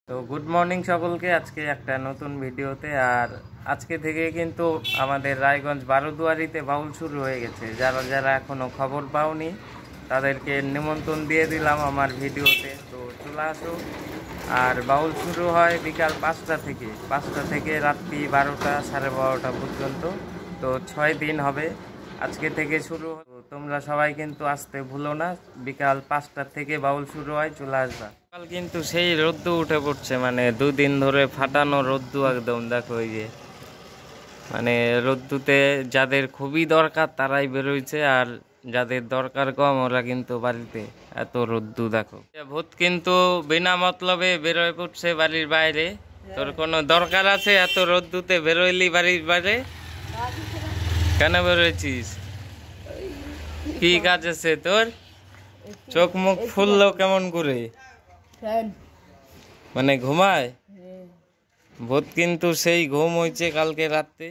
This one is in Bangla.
তো গুড মর্নিং সকলকে। আজকে একটা নতুন ভিডিওতে। আর আজকে থেকে কিন্তু আমাদের রায়গঞ্জ বারোদুয়ারিতে বাউল শুরু হয়ে গেছে। যারা যারা এখনো খবর পাওনি তাদেরকে নিমন্ত্রণ দিয়ে দিলাম আমার ভিডিওতে, তো চলে আসো। আর বাউল শুরু হয় বিকাল 5টা থেকে রাত্রি 12টা সাড়ে 12টা পর্যন্ত। তো 6 দিন হবে আজকে থেকে শুরু। তোমরা সবাই কিন্তু আসতে ভুলো না। বিকাল 5টা থেকে বাউল শুরু হয়, চলে আসবা। কাল কিন্তু সেই রোদ্দু উঠে পড়ছে, মানে দুদিন ধরে ফাটানো রোদ্দু একদম। দেখো এই যে, মানে রোদ্দুতে যাদের খুবই দরকার তারাই বেরোইছে, আর যাদের দরকার কম ওরা কিন্তু বাড়িতে। এত রোদ্দু দেখো। ভূত কিন্তু বিনা মতলবে বেরোয় পড়ছে বাড়ির বাইরে। তোর কোনো দরকার আছে এত রোদ্দুতে বেরোইলি বাড়ির বাইরে? কেন বেরোইছিস? কি কাজ আছে তোর? চোখ মুখ ফুললো কেমন করে? মানে ঘুমায়? ভূত কিন্তু সেই ঘুম হয়েছে কালকে রাতে।